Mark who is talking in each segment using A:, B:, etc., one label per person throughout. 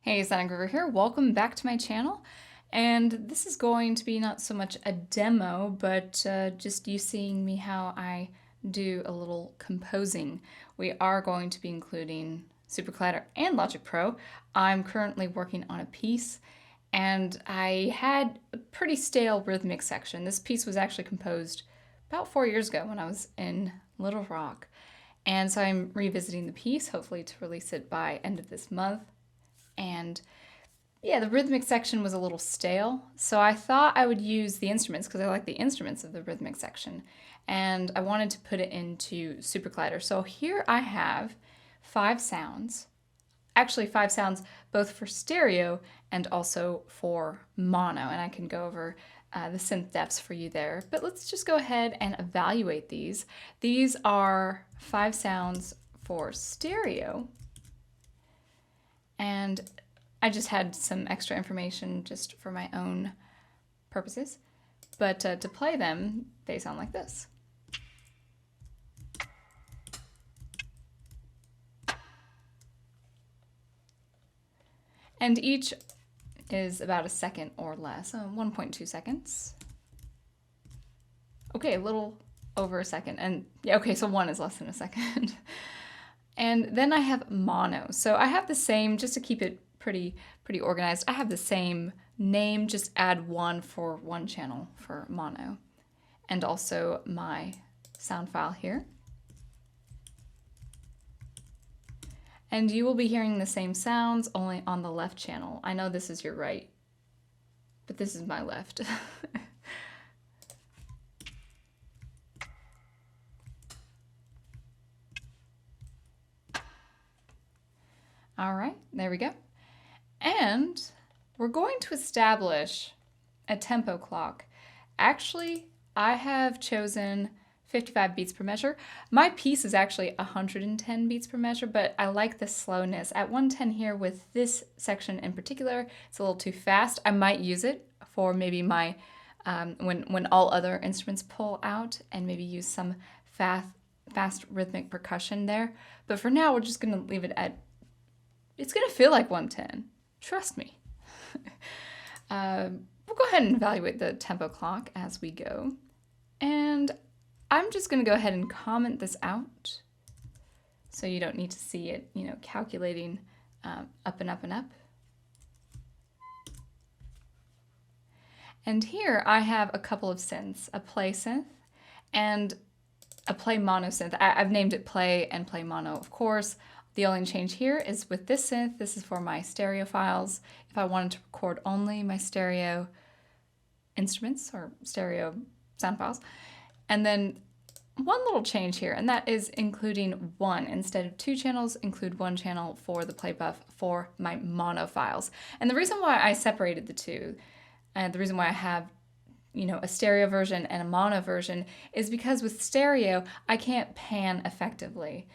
A: Hey, it's Engraver here. Welcome back to my channel. And this is going to be not so much a demo, but just you seeing me how I do a little composing. We are going to be including SuperCollider and Logic Pro. I'm currently working on a piece, and I had a pretty stale rhythmic section. This piece was actually composed about 4 years ago when I was in Little Rock. And so I'm revisiting the piece, hopefully to release it by end of this month. And yeah, the rhythmic section was a little stale, so I thought I would use the instruments because I like the instruments of the rhythmic section, and I wanted to put it into SuperCollider. So here I have 5 sounds, actually 5 sounds both for stereo and also for mono, and I can go over the synth depths for you there. But let's just go ahead and evaluate these. These are 5 sounds for stereo. And I just had some extra information just for my own purposes. But to play them, they sound like this. And each is about a second or less, 1.2 seconds. Okay, a little over a second. And yeah, okay, so 1 is less than a second. And then I have mono. So I have the same, just to keep it pretty organized, I have the same name, just add 1 for 1 channel for mono. And also my sound file here. And you will be hearing the same sounds, only on the left channel. I know this is your right, but this is my left. All right, there we go. And we're going to establish a tempo clock. Actually, I have chosen 55 beats per measure. My piece is actually 110 beats per measure, but I like the slowness. At 110 here with this section in particular, it's a little too fast. I might use it for maybe my, when all other instruments pull out, and maybe use some fast rhythmic percussion there. But for now, we're just gonna leave it at, it's gonna feel like 110. Trust me. We'll go ahead and evaluate the tempo clock as we go. And I'm just gonna go ahead and comment this out so you don't need to see it, calculating up and up and up. And here I have a couple of synths, a play synth and a play mono synth. I've named it play and play mono, of course. The only change here is with this synth. This is for my stereo files. If I wanted to record only my stereo instruments or stereo sound files. And then one little change here, and that is including 1. Instead of 2 channels, include 1 channel for the play buff for my mono files. And the reason why I separated the two, and the reason why I have a stereo version and a mono version, is because with stereo, I can't pan effectively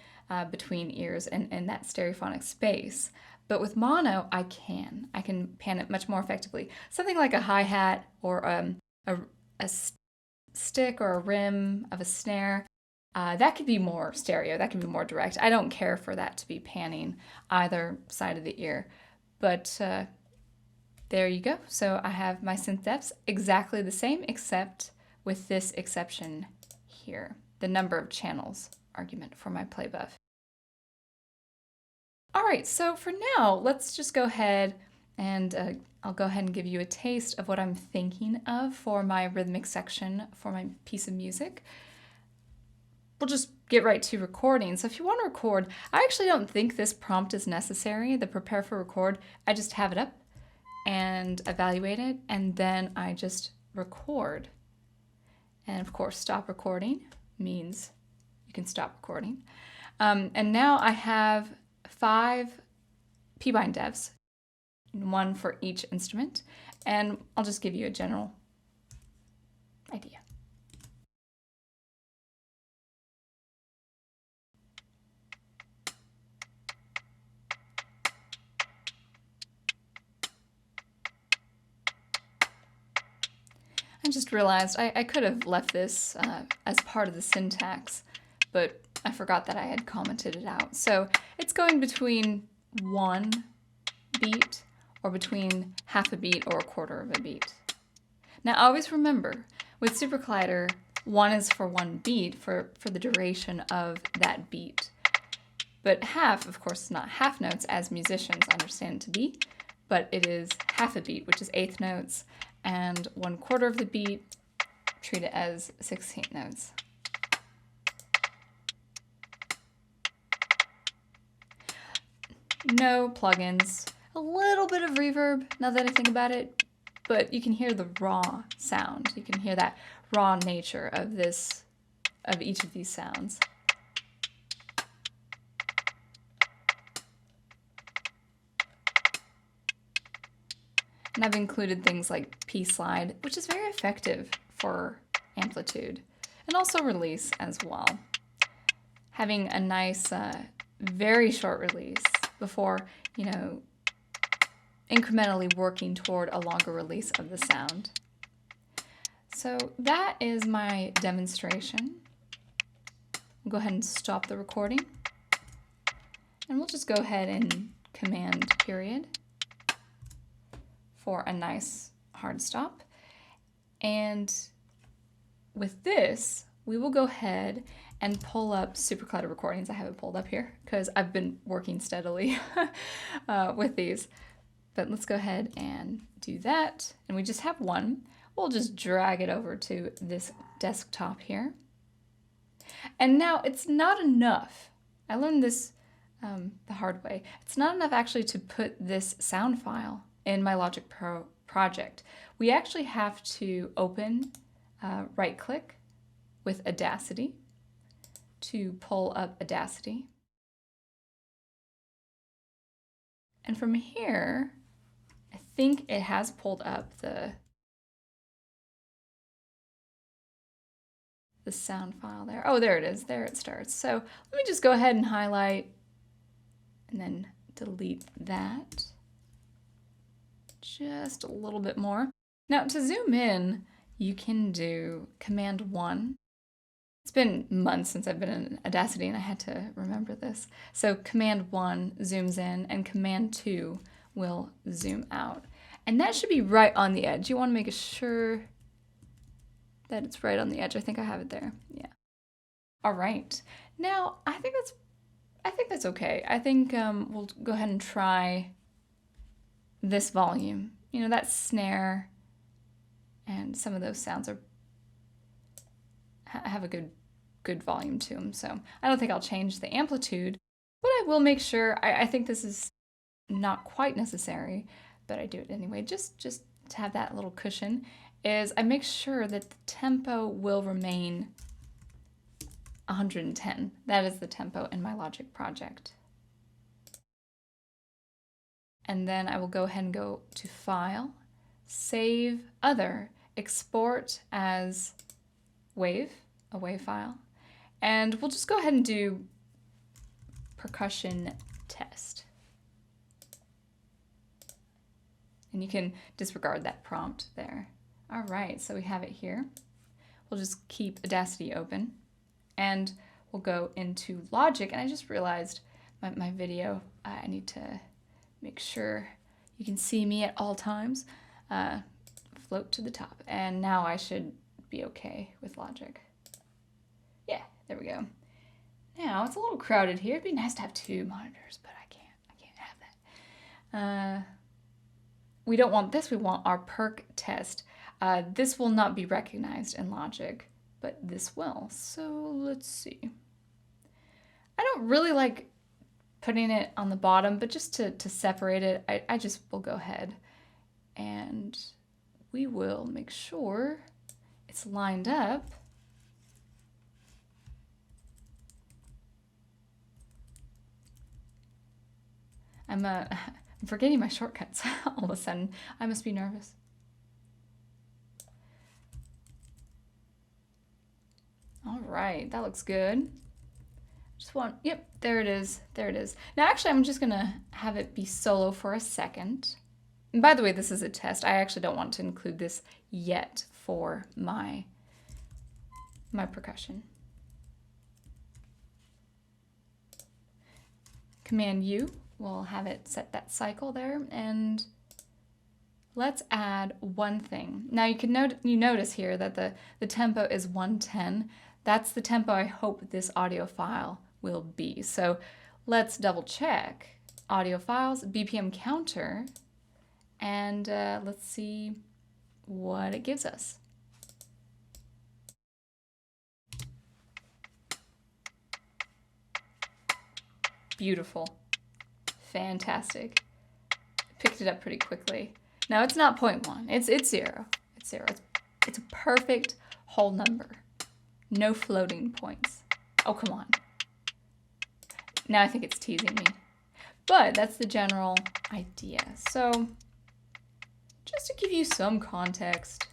A: between ears and that stereophonic space. But with mono, I can pan it much more effectively. Something like a hi-hat or a stick or a rim of a snare, that could be more stereo, that could be more direct. I don't care for that to be panning either side of the ear. But there you go. So I have my synth depths exactly the same, except with this exception here, the number of channels argument for my play buff. All right, so for now, let's just go ahead and I'll go ahead and give you a taste of what I'm thinking of for my rhythmic section for my piece of music. We'll just get right to recording. So if you want to record, I actually don't think this prompt is necessary, the prepare for record. I just have it up and evaluate it, and then I just record. And of course, stop recording means you can stop recording. And now I have 5 P-bind depths, 1 for each instrument, and I'll just give you a general idea. I just realized I could have left this as part of the syntax, but I forgot that I had commented it out. So it's going between 1 beat or between half a beat or a quarter of a beat. Now always remember, with SuperCollider, 1 is for 1 beat for the duration of that beat. But half, of course, is not half notes as musicians understand it to be, but it is half a beat, which is 1/8 notes, and 1/4 of the beat, treat it as 16th notes. No plugins. A little bit of reverb, now that I think about it, but you can hear the raw sound. You can hear that raw nature of each of these sounds. And I've included things like P-slide, which is very effective for amplitude, and also release as well. Having a nice, very short release before, incrementally working toward a longer release of the sound. So that is my demonstration. I'll go ahead and stop the recording. And we'll just go ahead and Command period for a nice hard stop. And with this, we will go ahead and pull up SuperCollider recordings. I have it pulled up here because I've been working steadily with these. But let's go ahead and do that. And we just have one. We'll just drag it over to this desktop here. And now it's not enough. I learned this the hard way. It's not enough actually to put this sound file in my Logic Pro project. We actually have to open, right click with Audacity to pull up Audacity. And from here, I think it has pulled up the sound file there. Oh, there it is. There it starts. So let me just go ahead and highlight and then delete that. Just a little bit more. Now to zoom in, you can do Command 1. It's been months since I've been in Audacity and I had to remember this. So Command 1 zooms in and Command 2 will zoom out. And that should be right on the edge. You want to make sure that it's right on the edge. I think I have it there. Yeah. All right. Now, I think that's okay. I think we'll go ahead and try this volume. That snare and some of those sounds have a good volume to them. So I don't think I'll change the amplitude, but I will make sure. I think this is not quite necessary, but I do it anyway, just to have that little cushion, is I make sure that the tempo will remain 110. That is the tempo in my Logic project. And then I will go ahead and go to File, Save Other, Export as Wave, a WAV file. And we'll just go ahead and do percussion test. And you can disregard that prompt there. All right, so we have it here. We'll just keep Audacity open and we'll go into Logic. And I just realized my video, I need to make sure you can see me at all times. Float to the top. And now I should be okay with Logic. Yeah, there we go. Now it's a little crowded here. It'd be nice to have 2 monitors, but I can't have that. We don't want this, we want our perk test. This will not be recognized in Logic, but this will. So let's see. I don't really like putting it on the bottom, but just to separate it, I just will go ahead and we will make sure it's lined up. I'm forgetting my shortcuts all of a sudden. I must be nervous. All right, that looks good. Yep, there it is. There it is. Now, actually, I'm just gonna have it be solo for a second. And by the way, this is a test. I actually don't want to include this yet for my percussion. Command U we'll have it set that cycle there, and let's add one thing. Now you notice here that the tempo is 110. That's the tempo I hope this audio file will be. So let's double check audio files, BPM counter, and let's see what it gives us. Beautiful. Fantastic. Picked it up pretty quickly. Now it's not 0.1, it's 0. It's 0. It's a perfect whole number. No floating points. Oh, come on. Now I think it's teasing me. But that's the general idea. So just to give you some context,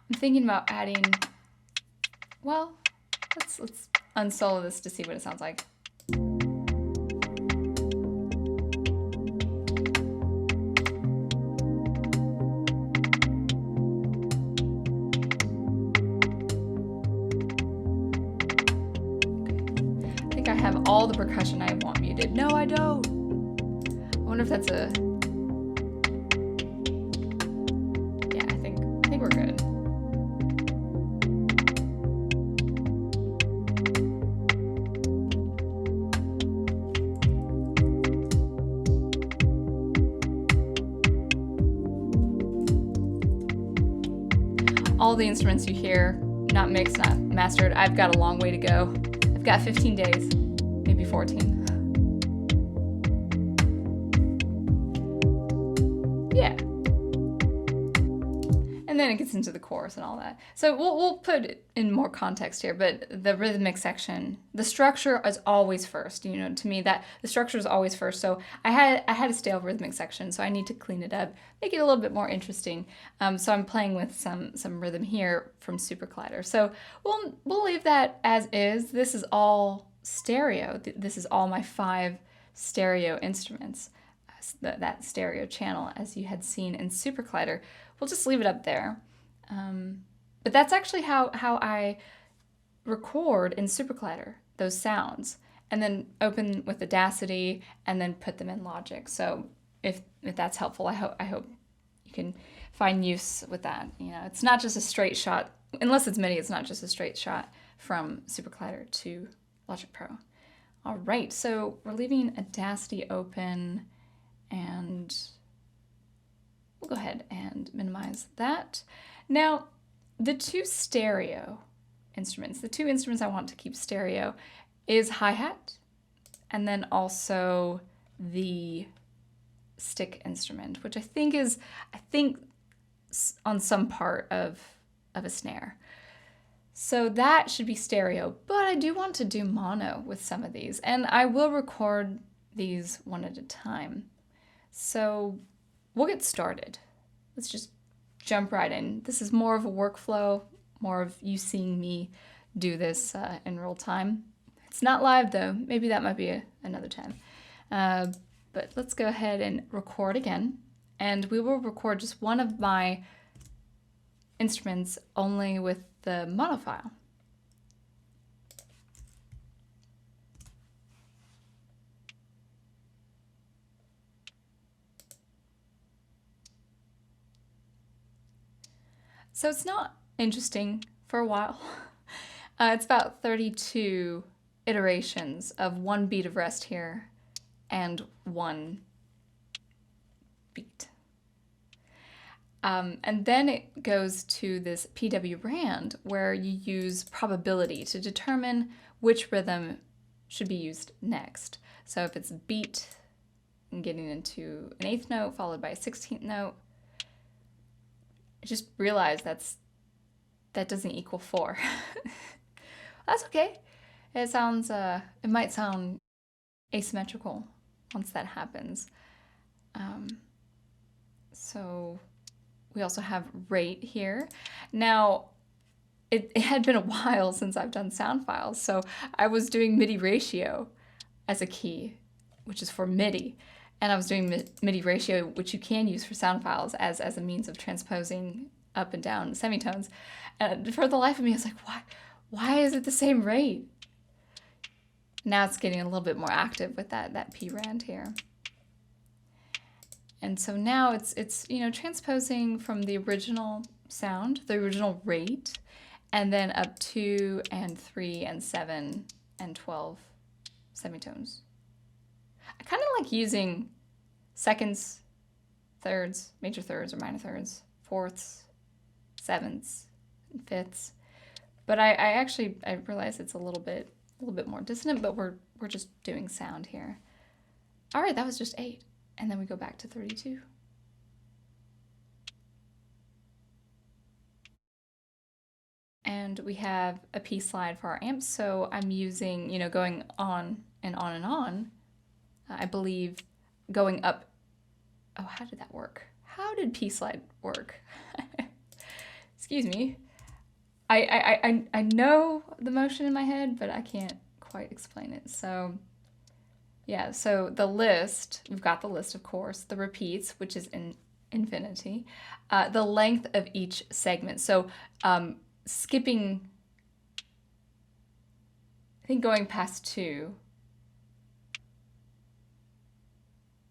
A: I'm thinking about adding, well, let's unsolo this to see what it sounds like. I think I have all the percussion I want muted. No, I don't. I wonder if that's a, yeah, I think we're good. All the instruments you hear, not mixed, not mastered. I've got a long way to go. I've got 15 days, maybe 14. Yeah. And then it gets into the chorus and all that. So we'll put it in more context here, but the rhythmic section, the structure is always first. You know, to me that the structure is always first. So I had a stale rhythmic section, so I need to clean it up, make it a little bit more interesting. So I'm playing with some rhythm here from SuperCollider. So we'll leave that as is. This is all stereo. This is all my 5 stereo instruments. That stereo channel, as you had seen in SuperCollider. We'll just leave it up there. But that's actually how I record in SuperCollider, those sounds, and then open with Audacity and then put them in Logic. So if that's helpful, I hope you can find use with that. You know, it's not just a straight shot, unless it's MIDI, it's not just a straight shot from SuperCollider to Logic Pro. All right, so we're leaving Audacity open, and we'll go ahead and minimize that. Now, the two stereo instruments, the two instruments I want to keep stereo is hi-hat and then also the stick instrument, which I think on some part of a snare. So that should be stereo, but I do want to do mono with some of these, and I will record these one at a time. So we'll get started. Let's just jump right in. This is more of a workflow, more of you seeing me do this in real time. It's not live though. Maybe that might be another time. But let's go ahead and record again. And we will record just one of my instruments only with the mono file. So it's not interesting for a while. It's about 32 iterations of one beat of rest here and one beat. And then it goes to this PW Rand where you use probability to determine which rhythm should be used next. So if it's a beat and getting into an 8th note followed by a 16th note, I just realized that doesn't equal 4. That's okay. It might sound asymmetrical once that happens. So we also have rate here. Now, it had been a while since I've done sound files, so I was doing MIDI ratio as a key, which is for MIDI. And I was doing MIDI ratio, which you can use for sound files as a means of transposing up and down semitones. And for the life of me, I was like, Why is it the same rate? Now it's getting a little bit more active with that P rand here. And so now it's you know, transposing from the original sound, the original rate, and then up 2 and 3 and 7 and 12 semitones. I kind of like using seconds, thirds, major thirds or minor thirds, fourths, sevenths, and fifths. But I realize it's a little bit more dissonant, but we're just doing sound here. All right, that was just 8. And then we go back to 32. And we have a P slide for our amps. So I'm using, you know, going on and on and on. I believe going up. Oh, how did that work? How did P slide work? Excuse me. I know the motion in my head, but I can't quite explain it. So yeah, so the list, we've got the list, of course, the repeats, which is in infinity, the length of each segment. So skipping, I think going past 2,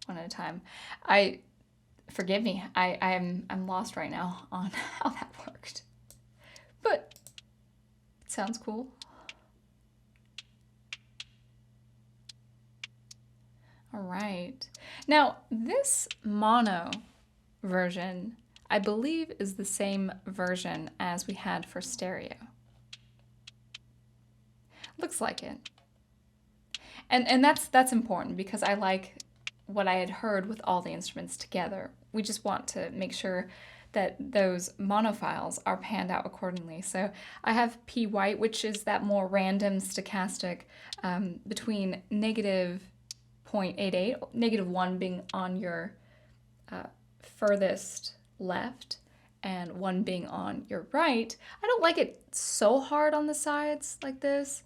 A: one at a time. Forgive me, I'm lost right now on how that worked, but it sounds cool. All right. Now, this mono version, I believe, is the same version as we had for stereo. Looks like it. And that's important because I like what I had heard with all the instruments together. We just want to make sure that those mono files are panned out accordingly. So I have P white, which is that more random stochastic between negative 0.88, negative 1 being on your furthest left and 1 being on your right. I don't like it so hard on the sides like this.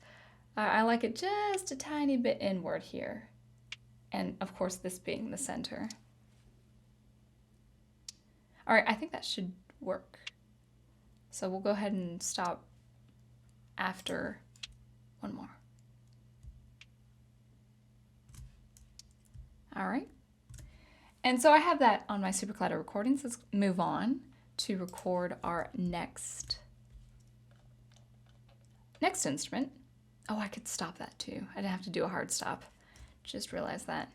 A: I like it just a tiny bit inward here. And of course this being the center. All right, I think that should work. So we'll go ahead and stop after one more. All right. And so I have that on my SuperCollider recordings. Let's move on to record our next instrument. Oh, I could stop that too. I didn't have to do a hard stop. Just realized that.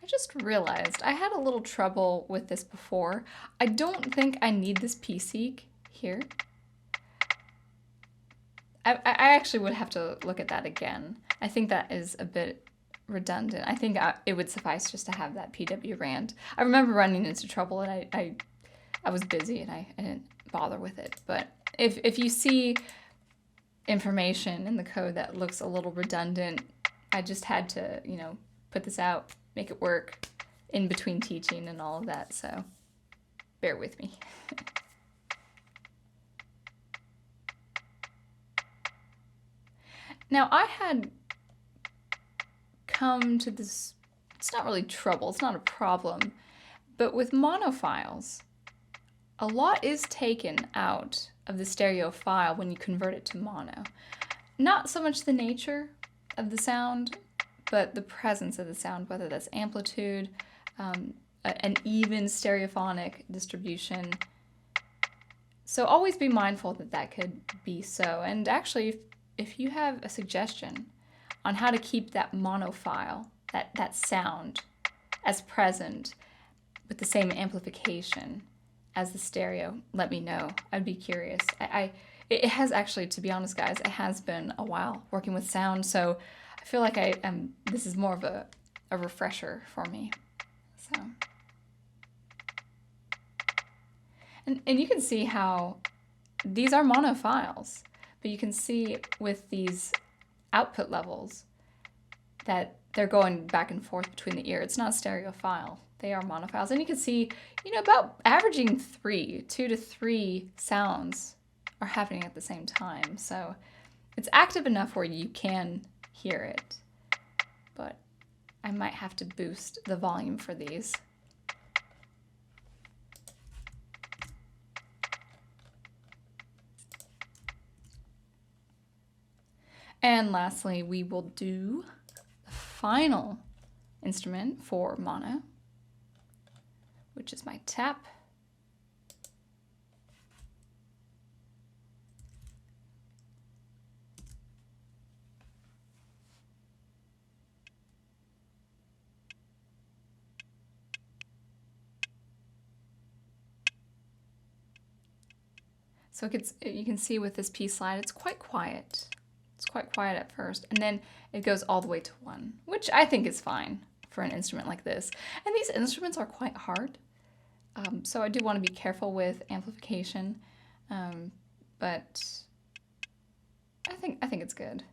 A: I just realized I had a little trouble with this before. I don't think I need this P-seek here. I actually would have to look at that again. I think that is a bit redundant. I think it would suffice just to have that PW rand. I remember running into trouble and I was busy and I didn't bother with it. But if you see information in the code that looks a little redundant, I just had to, you know, put this out, make it work in between teaching and all of that, so bear with me. Now I had come to this, it's not really trouble, it's not a problem, but with mono files, a lot is taken out of the stereo file when you convert it to mono. Not so much the nature of the sound, but the presence of the sound, whether that's amplitude, an even stereophonic distribution. So always be mindful that that could be so. And actually, if you have a suggestion on how to keep that mono file, that sound, as present with the same amplification as the stereo, let me know. I'd be curious. It has actually, to be honest, guys, it has been a while working with sound, so I feel like this is more of a refresher for me. So, and you can see how these are mono files, but you can see with these output levels that they're going back and forth between the ear. It's not a stereo file. They are mono files. And you can see, you know, about averaging 2 to 3 sounds are happening at the same time. So it's active enough where you can hear it. But I might have to boost the volume for these. And lastly, we will do the final instrument for mono, which is my tap. So you can see with this P slide, it's quite quiet. It's quite quiet at first, and then it goes all the way to 1, which I think is fine for an instrument like this. And these instruments are quite hard, so I do want to be careful with amplification, but I think it's good.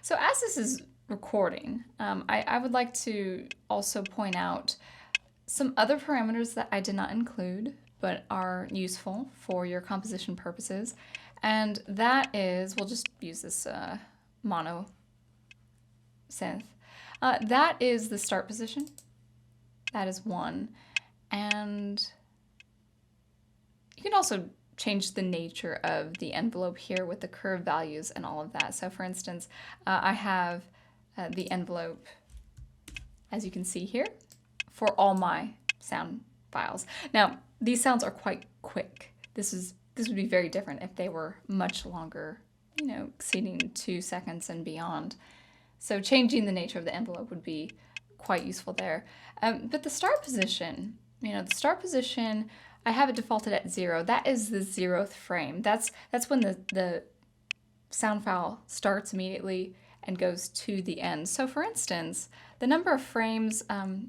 A: So as this is recording, I would like to also point out some other parameters that I did not include, but are useful for your composition purposes. And that is, we'll just use this mono synth. That is the start position. That is 1. And you can also change the nature of the envelope here with the curve values and all of that. So for instance, I have the envelope, as you can see here, for all my sound files. Now, these sounds are quite quick. This would be very different if they were much longer, you know, exceeding 2 seconds and beyond. So changing the nature of the envelope would be quite useful there. But the start position, you know, the start position, I have it defaulted at 0. That is the 0th frame. That's when the sound file starts immediately and goes to the end. So for instance, the number of frames,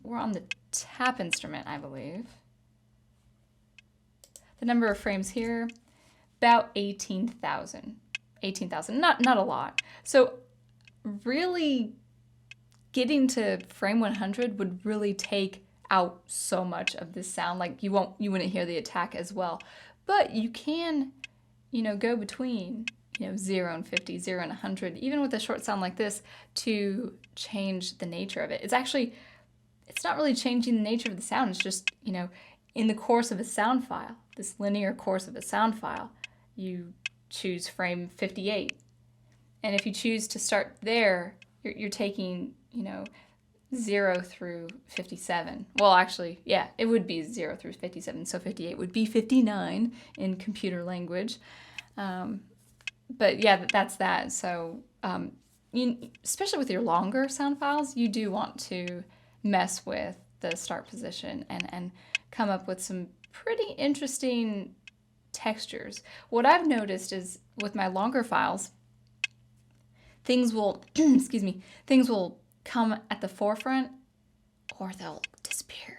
A: we're on the tap instrument, I believe. The number of frames here, about 18,000. 18,000, not a lot. So really getting to frame 100 would really take out so much of this sound. Like you wouldn't hear the attack as well. But you can, you know, go between, you know, 0 and 50, 0 and 100, even with a short sound like this, to change the nature of it. It's not really changing the nature of the sound. It's just, you know, in the course of a sound file, this linear course of a sound file, you choose frame 58. And if you choose to start there, you're taking, you know, 0 through 57. Well, actually, yeah, it would be 0 through 57. So 58 would be 59 in computer language. But yeah, that's that. So especially with your longer sound files, you do want to mess with the start position and come up with some pretty interesting textures. What I've noticed is with my longer files, things will, excuse me, things will come at the forefront or they'll disappear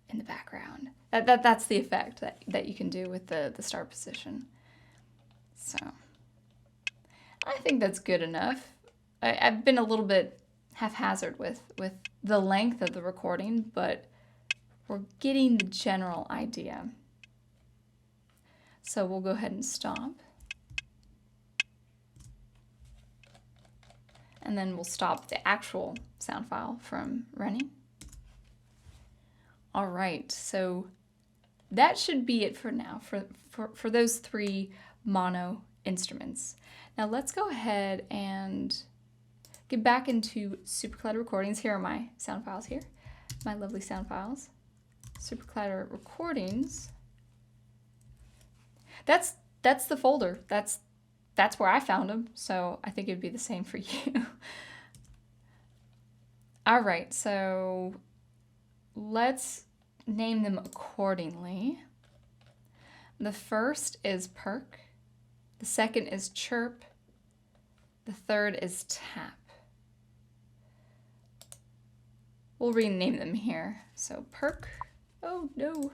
A: in the background. That's the effect that you can do with the start position. So I think that's good enough. I've been a little bit haphazard with the length of the recording, but we're getting the general idea. So we'll go ahead and stop. And then we'll stop the actual sound file from running. All right, so that should be it for now, for those 3 mono instruments. Now let's go ahead and get back into SuperCollider recordings. Here are my sound files here, my lovely sound files. SuperCollider recordings. That's the folder. That's where I found them, so I think it'd be the same for you. All right, so let's name them accordingly. The first is perk, the second is chirp, the third is tap. We'll rename them here. So perk, oh no.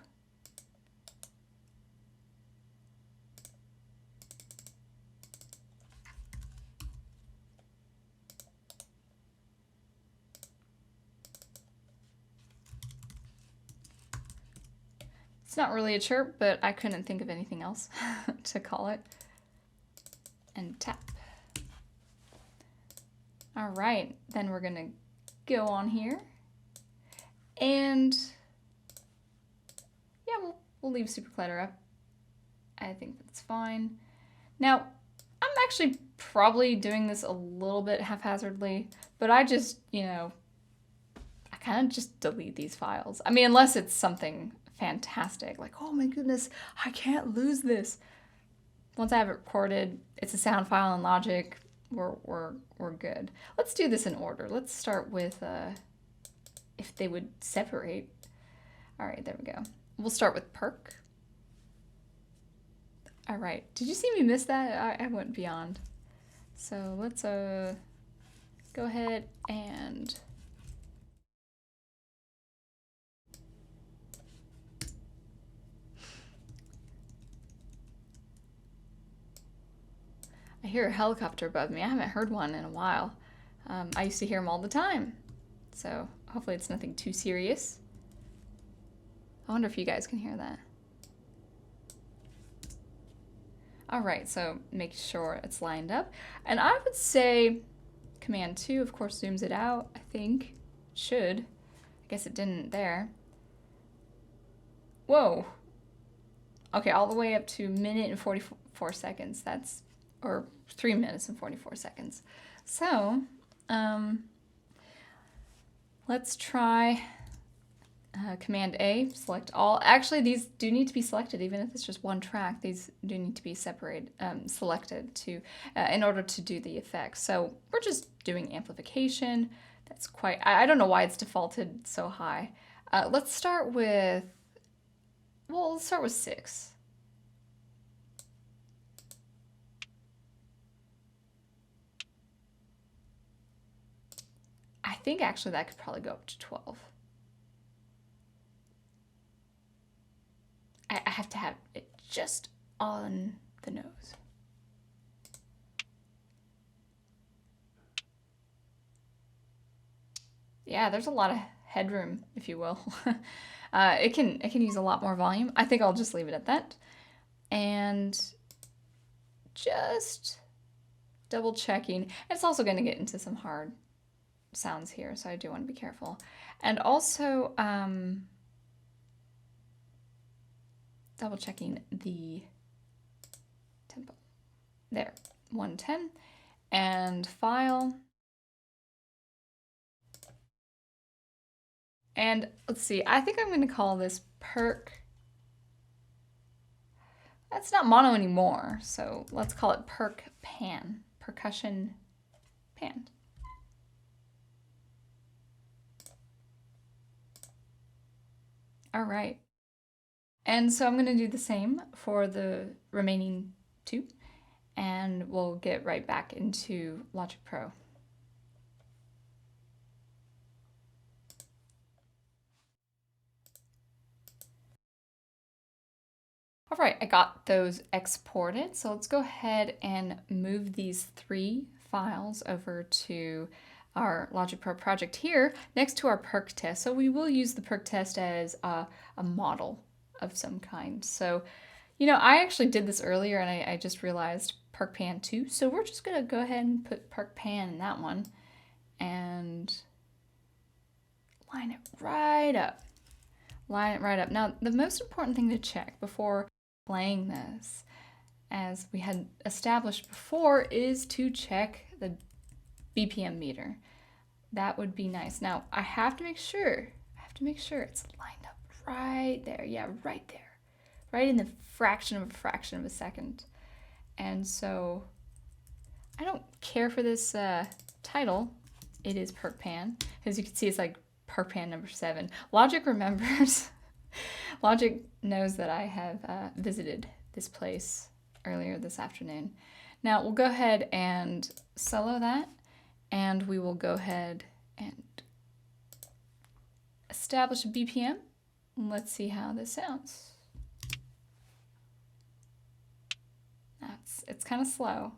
A: It's not really a chirp, but I couldn't think of anything else to call it. And tap. All right, then we're gonna go on here. And yeah, we'll leave SuperCollider up. I think that's fine. Now, I'm actually probably doing this a little bit haphazardly, but I just, you know, I kind of just delete these files. I mean, unless it's something fantastic, like, oh my goodness, I can't lose this. Once I have it recorded, it's a sound file in Logic, we're good. Let's do this in order. Let's start with if they would separate. All right, there we go. We'll start with perk. All right, did you see me miss that? I went beyond. So let's go ahead and I hear a helicopter above me. I haven't heard one in a while. I used to hear them all the time. So hopefully it's nothing too serious. I wonder if you guys can hear that. All right, so make sure it's lined up. And I would say Command 2, of course, zooms it out, I think. Should. I guess it didn't there. Whoa. Okay, all the way up to 1 minute and 44 seconds. That's, or 3 minutes and 44 seconds. So, let's try Command A, select all. Actually, these do need to be selected, even if it's just one track. These do need to be separated, selected to, in order to do the effect. So we're just doing amplification. That's quite, I don't know why it's defaulted so high. Let's start with, well, let's start with 6. I think actually that could probably go up to 12. I have to have it just on the nose. Yeah, there's a lot of headroom, if you will. It can use a lot more volume. I think I'll just leave it at that. And just double checking. It's also going to get into some hard sounds here, so I do want to be careful. And also, double checking the tempo. There, 110, and file. And let's see, I think I'm going to call this perk. That's not mono anymore, so let's call it perk pan, percussion pan. All right. And so I'm going to do the same for the remaining 2, and we'll get right back into Logic Pro. All right, I got those exported. So let's go ahead and move these 3 files over to our Logic Pro project here next to our perk test. So we will use the perk test as a model of some kind. So, you know, I actually did this earlier and I just realized perk pan 2. So we're just gonna go ahead and put perk pan in that one and line it right up. Line it right up. Now, the most important thing to check before playing this, as we had established before, is to check the BPM meter. That would be nice. Now, I have to make sure it's lined up right there. Yeah, right there. Right in the fraction of a second. And so I don't care for this title. It is perk pan. As you can see, it's like perk pan number 7. Logic remembers. Logic knows that I have visited this place earlier this afternoon. Now we'll go ahead and solo that, and we will go ahead and establish a BPM. Let's see how this sounds. It's kind of slow.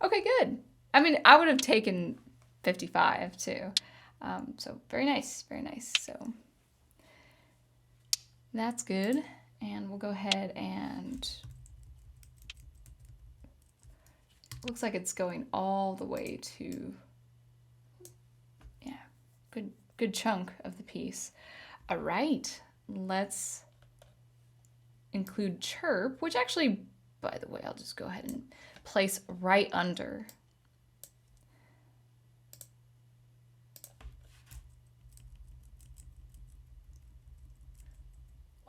A: Okay, good. I mean, I would have taken 55 too. So very nice, very nice. So That's good. And we'll go ahead and looks like it's going all the way to, yeah, good chunk of the piece. All right, let's include chirp, which actually, by the way, I'll just go ahead and place right under.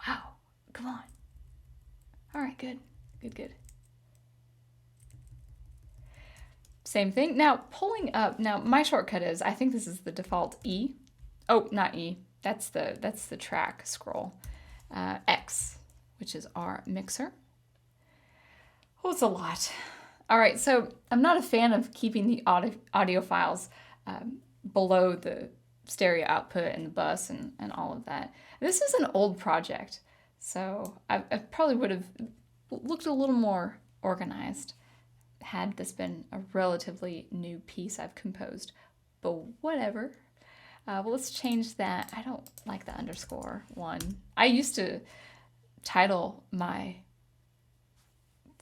A: Wow, come on. All right, good. Same thing. Now pulling up, now my shortcut is, I think this is the default E. Oh, not E. That's the track scroll. X, which is our mixer. Oh, it's a lot. All right, so I'm not a fan of keeping the audio files below the stereo output and the bus and all of that. This is an old project, so I probably would have looked a little more organized had this been a relatively new piece I've composed, but whatever. Well, let's change that. I don't like the underscore one. I used to title my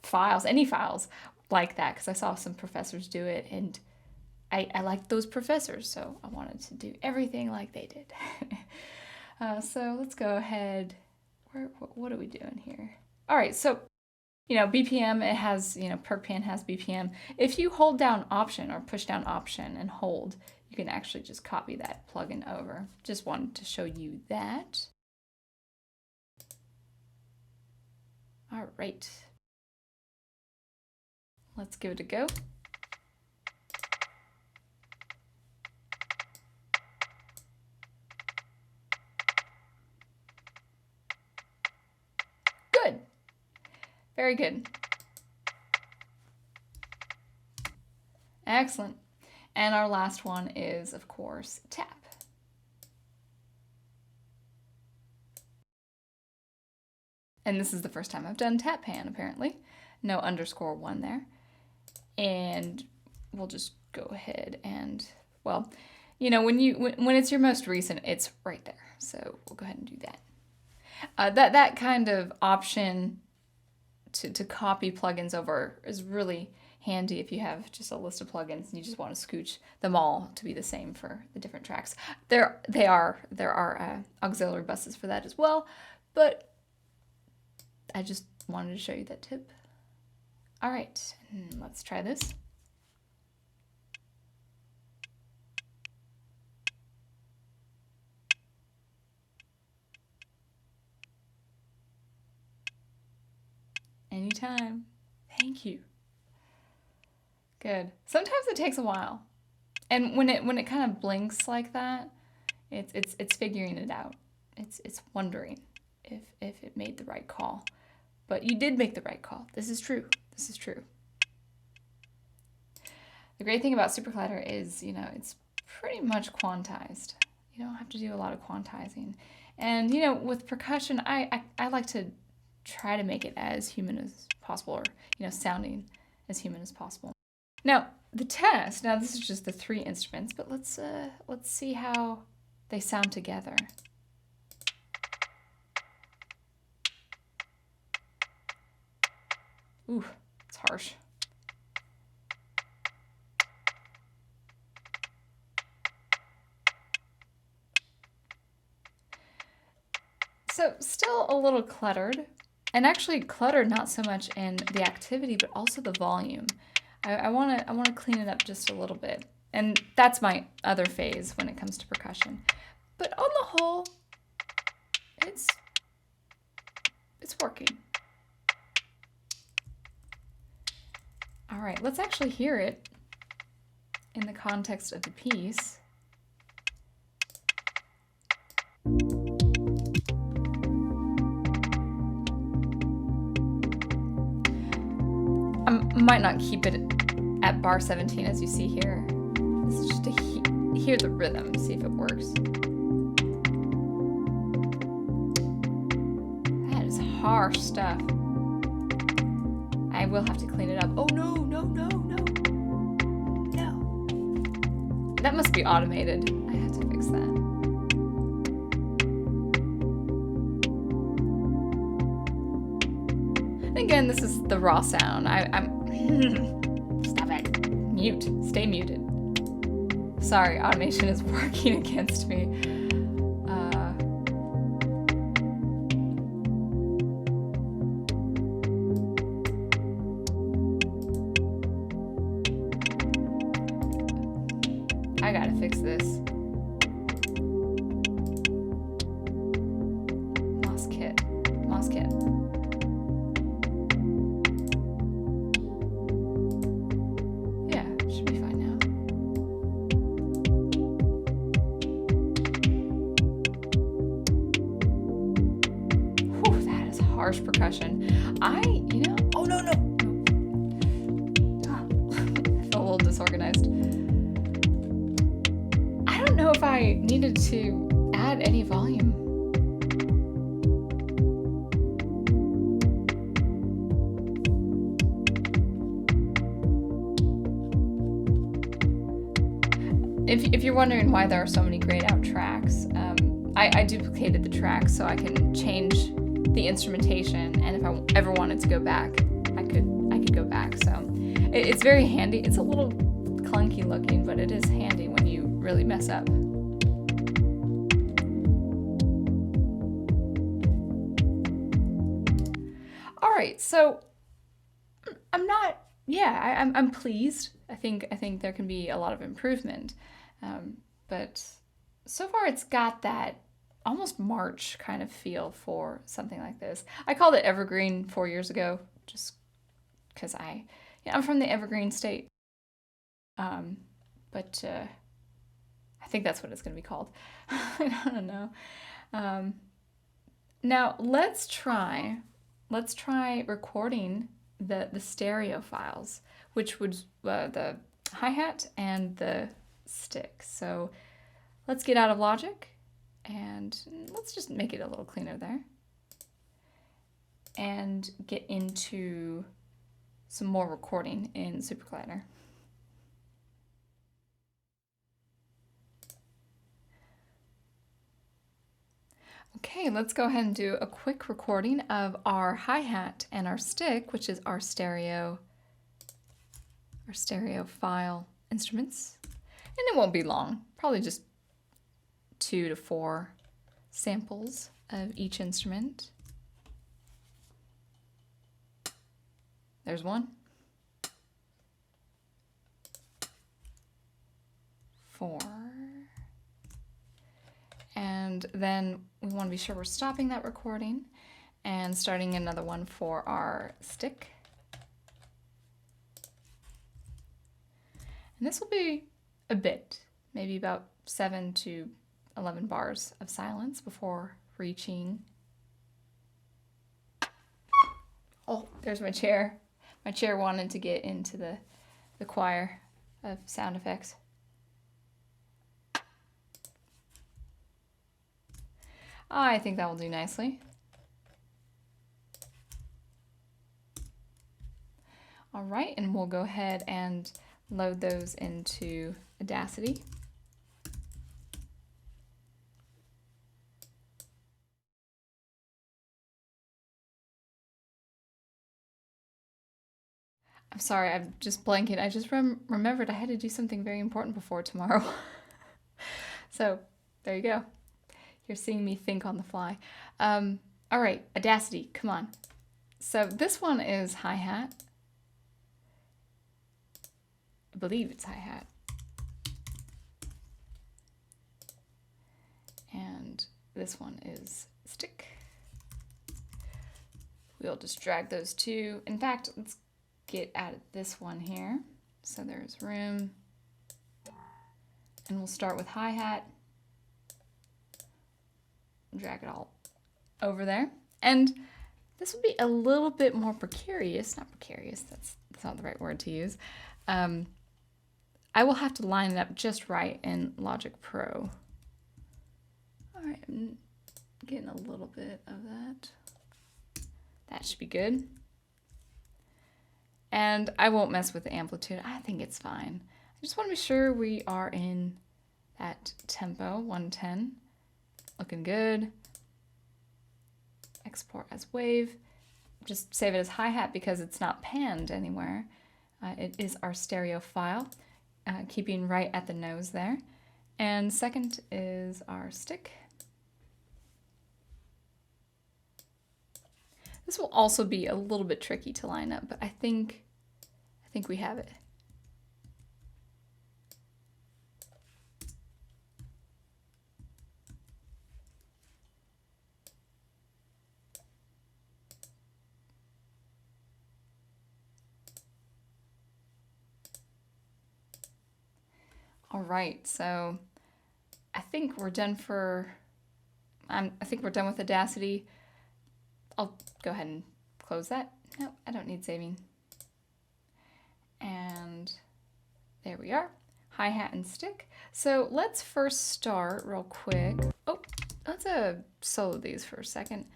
A: files, any files, like that because I saw some professors do it, and I liked those professors, so I wanted to do everything like they did. So let's go ahead. What are we doing here? All right, so BPM, it has, PerkPan has BPM. If you hold down Option or push down Option and hold, you can actually just copy that plugin over. Just wanted to show you that. All right. Let's give it a go. Good. Very good. Excellent. And our last one is, of course, tap. And this is the first time I've done tap pan, apparently. No underscore one there. And we'll just go ahead and, well, when it's your most recent, it's right there. So we'll go ahead and do that. That kind of option to copy plugins over is really handy if you have just a list of plugins and you just want to scooch them all to be the same for the different tracks. There are auxiliary buses for that as well, but I just wanted to show you that tip. All right, let's try this. Anytime. Thank you. Good. Sometimes it takes a while, and when it kind of blinks like that, it's figuring it out. It's wondering if it made the right call. But you did make the right call. This is true. This is true. The great thing about SuperCollider is, it's pretty much quantized. You don't have to do a lot of quantizing. And, with percussion, I like to try to make it as human as possible, or, sounding as human as possible. Now, the test, this is just the 3 instruments, but let's see how they sound together. Ooh, it's harsh. So still a little cluttered, and actually cluttered not so much in the activity, but also the volume. I want to clean it up just a little bit, and that's my other phase when it comes to percussion. But on the whole, it's working. All right, let's actually hear it in the context of the piece. I might not keep it at bar 17 as you see here. This is just to hear the rhythm, see if it works. That is harsh stuff. I will have to clean it up. Oh no. That must be automated. I have to fix that. And again, this is the raw sound. I'm stop it. Mute. Stay muted. Sorry, automation is working against me. I gotta fix this. Moss kit. Yeah, should be fine now. Whew, that is harsh percussion. Oh no. I feel a little disorganized. I don't know if I needed to add any volume. If you're wondering why there are so many grayed out tracks, I duplicated the tracks so I can change the instrumentation, and if I ever wanted to go back, I could go back. So it's very handy. It's a little clunky looking, but it is handy when you really mess up. All right, so I'm pleased. I think there can be a lot of improvement, but so far it's got that almost March kind of feel for something like this. I called it Evergreen 4 years ago, just because I'm from the Evergreen state. But I think that's what it's going to be called. I don't know. Now let's try recording the stereo files, which would the hi-hat and the stick. So let's get out of Logic and let's just make it a little cleaner there and get into some more recording in SuperCollider. Okay, let's go ahead and do a quick recording of our hi-hat and our stick, which is our stereo file instruments. And it won't be long, probably just 2 to 4 samples of each instrument. There's one. 4. And then we want to be sure we're stopping that recording and starting another one for our stick. And this will be a bit, maybe about 7 to 11 bars of silence before reaching. Oh, there's my chair. My chair wanted to get into the choir of sound effects. I think that will do nicely. All right, and we'll go ahead and load those into Audacity. I'm sorry, I'm just blanking. I just remembered I had to do something very important before tomorrow. So there you go. You're seeing me think on the fly. All right, Audacity, come on. So this one is hi-hat. I believe it's hi-hat. And this one is stick. We'll just drag those two. In fact, let's get at this one here. So there's room. And we'll start with hi-hat. Drag it all over there. And this will be a little bit more precarious. Not precarious, that's not the right word to use. I will have to line it up just right in Logic Pro. All right, I'm getting a little bit of that. That should be good. And I won't mess with the amplitude. I think it's fine. I just want to be sure we are in that tempo, 110. Looking good. Export as wave. just save it as hi-hat because it's not panned anywhere. It is our stereo file, keeping right at the nose there. And second is our stick. This will also be a little bit tricky to line up, but I think we have it. All right, so I think we're done I think we're done with Audacity. I'll go ahead and close that. No, I don't need saving. And there we are, hi-hat and stick. So let's first start real quick. Oh, let's solo these for a second.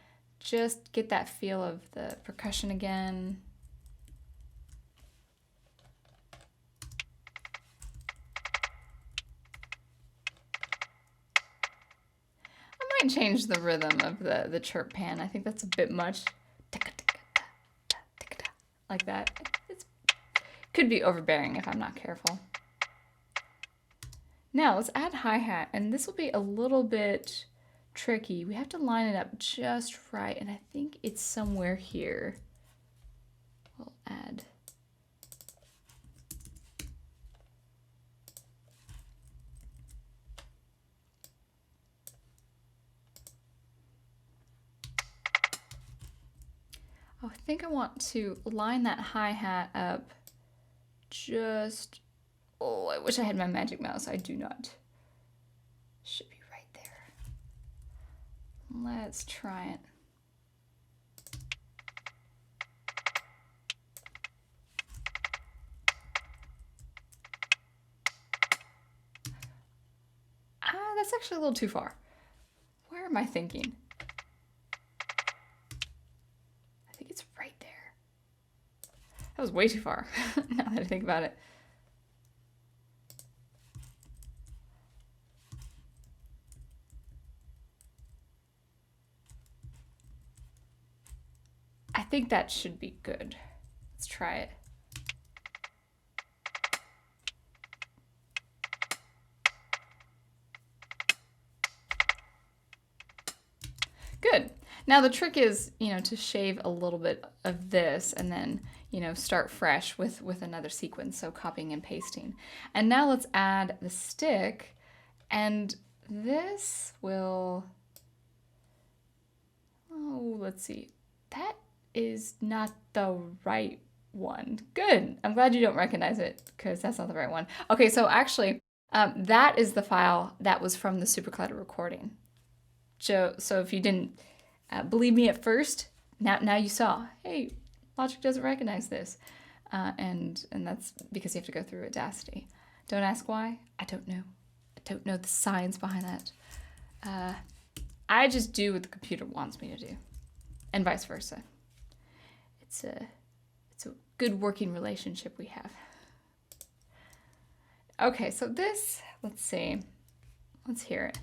A: Just get that feel of the percussion again. I might change the rhythm of the chirp pan. I think that's a bit much. Like that. It could be overbearing if I'm not careful. Now let's add hi-hat, and this will be a little bit tricky. We have to line it up just right, and I think it's somewhere here. We'll add. I think I want to line that hi-hat up just, oh, I wish I had my magic mouse. I do not. Should be right there. Let's try it. That's actually a little too far. Where am I thinking? That was way too far, now that I think about it. I think that should be good. Let's try it. Good. Now the trick is, to shave a little bit of this and then, start fresh with another sequence, so copying and pasting. And now let's add the stick, and this will, oh, let's see. That is not the right one. Good. I'm glad you don't recognize it because that's not the right one. Okay, so actually, that is the file that was from the SuperCollider recording. So if you didn't believe me at first, now you saw, hey, Logic doesn't recognize this. And that's because you have to go through Audacity. Don't ask why. I don't know. I don't know the science behind that. I just do what the computer wants me to do, and vice versa. It's a good working relationship we have. Okay, so this, let's see. Let's hear it.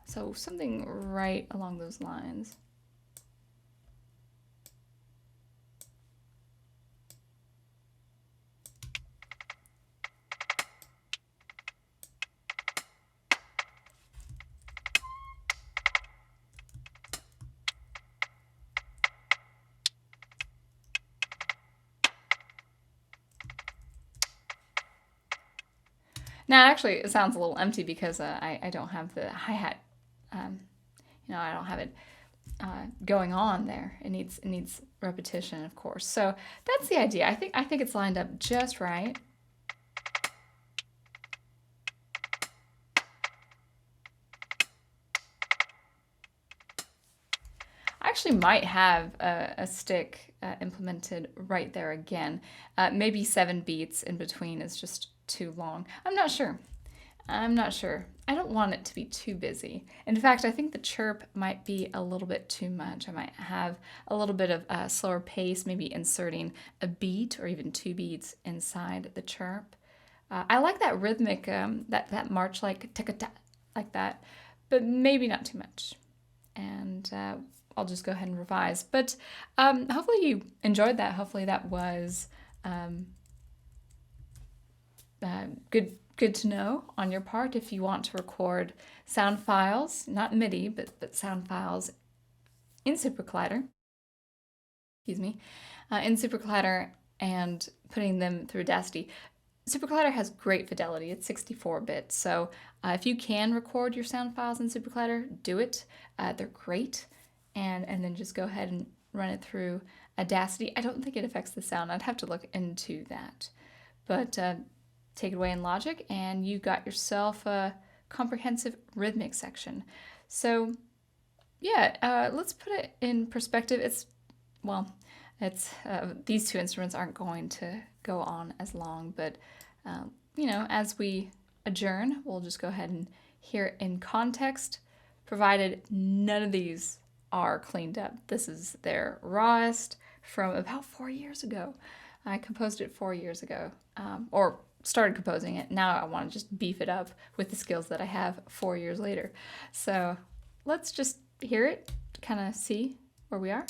A: So something right along those lines. Now, actually, it sounds a little empty because I don't have the hi-hat. I don't have it going on there. It needs repetition, of course. So that's the idea. I think it's lined up just right. I actually might have a stick implemented right there again. Maybe 7 beats in between is just too long. I'm not sure. I don't want it to be too busy. In fact, I think the chirp might be a little bit too much. I might have a little bit of a slower pace, maybe inserting a beat or even 2 beats inside the chirp. I like that rhythmic, that march like ticka-tack, like that. but maybe not too much. And I'll just go ahead and revise. But hopefully you enjoyed that. Hopefully that was good to know on your part if you want to record sound files, not MIDI, but sound files in SuperCollider. Excuse me, in SuperCollider and putting them through Audacity. SuperCollider has great fidelity. It's 64-bit. So if you can record your sound files in SuperCollider, do it. They're great. And then just go ahead and run it through Audacity. I don't think it affects the sound. I'd have to look into that. But take it away in Logic, and you got yourself a comprehensive rhythmic section. So yeah, let's put it in perspective. These two instruments aren't going to go on as long, but as we adjourn, we'll just go ahead and hear it in context, provided none of these are cleaned up. This is their rawest from about 4 years ago. I composed it 4 years ago, or started composing it. Now I want to just beef it up with the skills that I have 4 years later. So let's just hear it, kind of see where we are.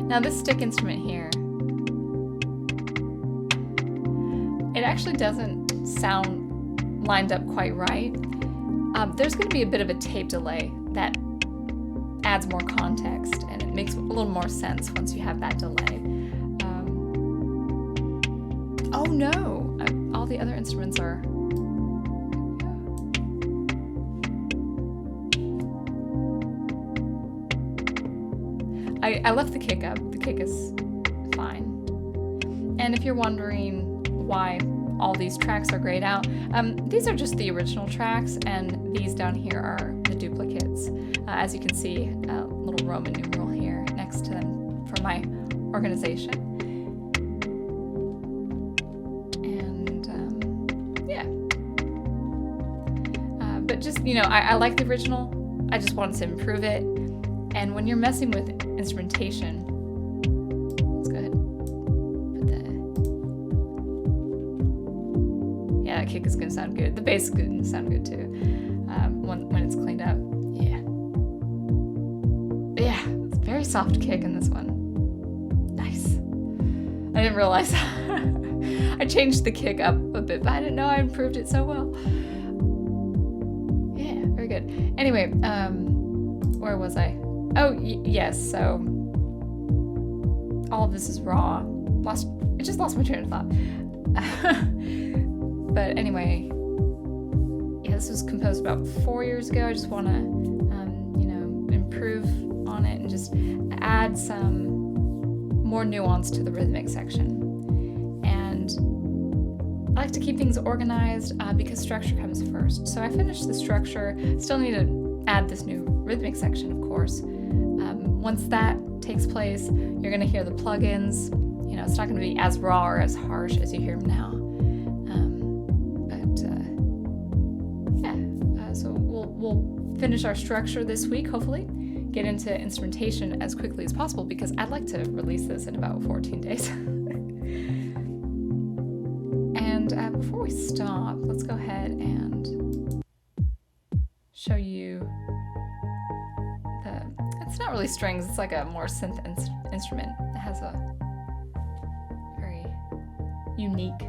A: Now this stick instrument here, it actually doesn't sound lined up quite right. There's going to be a bit of a tape delay that adds more context, and it makes a little more sense once you have that delay. Oh no! All the other instruments are... I left the kick up. The kick is fine. And if you're wondering why all these tracks are grayed out, these are just the original tracks, and these down here are the duplicates. As you can see, a little Roman numeral here next to them for my organization. And but just, I like the original. I just wanted to improve it. And when you're messing with instrumentation, let's go ahead and put that kick is going to sound good. The bass is going to sound good too when it's cleaned up. Yeah, it's a very soft kick in this one. Nice. I didn't realize I changed the kick up a bit, but I didn't know I improved it so well. Yeah, very good. Anyway, where was I? Oh, yes, so all of this is raw. I just lost my train of thought. But anyway, yeah, this was composed about 4 years ago. I just want to, improve on it and just add some more nuance to the rhythmic section. And I like to keep things organized because structure comes first. So I finished the structure, still need to add this new rhythmic section, of course. Once that takes place, you're going to hear the plugins. It's not going to be as raw or as harsh as you hear them now. So we'll finish our structure this week, hopefully, get into instrumentation as quickly as possible because I'd like to release this in about 14 days. And before we stop, let's go ahead and show you it's not really strings, it's like a more synth instrument. It has a very unique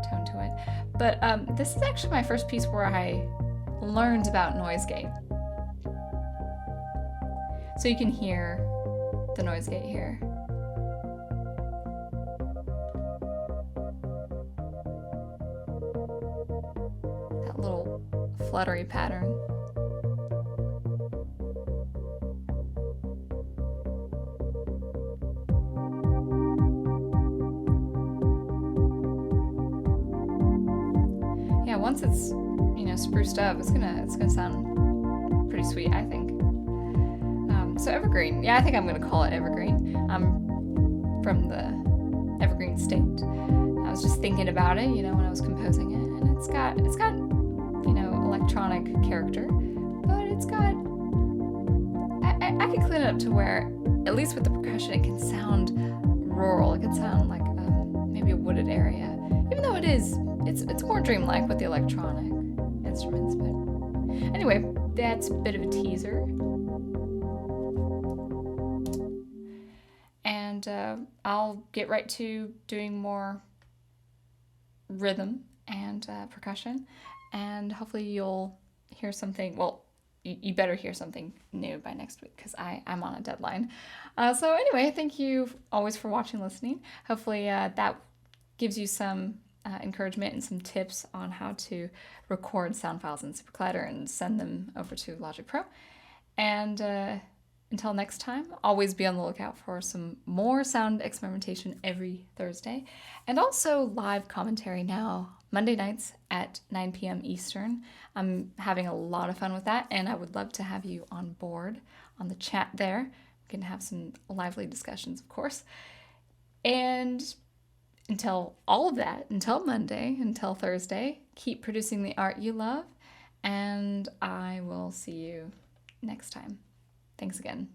A: tone to it. But this is actually my first piece where I learned about noise gate. So you can hear the noise gate here. That little fluttery pattern. Once it's spruced up, it's gonna sound pretty sweet, I think. So evergreen, I think I'm gonna call it evergreen. I'm from the evergreen state. I was just thinking about it, when I was composing it, and it's got electronic character, but it's got I can clean it up to where, at least with the percussion, it can sound rural. It could sound like maybe a wooded area, even though it's more dreamlike with the electronic instruments. But anyway, that's a bit of a teaser. And I'll get right to doing more rhythm and percussion, and hopefully you'll hear something. Well, you better hear something new by next week, because I'm on a deadline. So anyway, thank you always for watching, listening. Hopefully that gives you some encouragement and some tips on how to record sound files in SuperCollider and send them over to Logic Pro. And until next time, always be on the lookout for some more sound experimentation every Thursday, and also live commentary now, Monday nights at 9 p.m. Eastern. I'm having a lot of fun with that, and I would love to have you on board on the chat there. We can have some lively discussions, of course. And until all of that, until Monday, until Thursday, keep producing the art you love, and I will see you next time. Thanks again.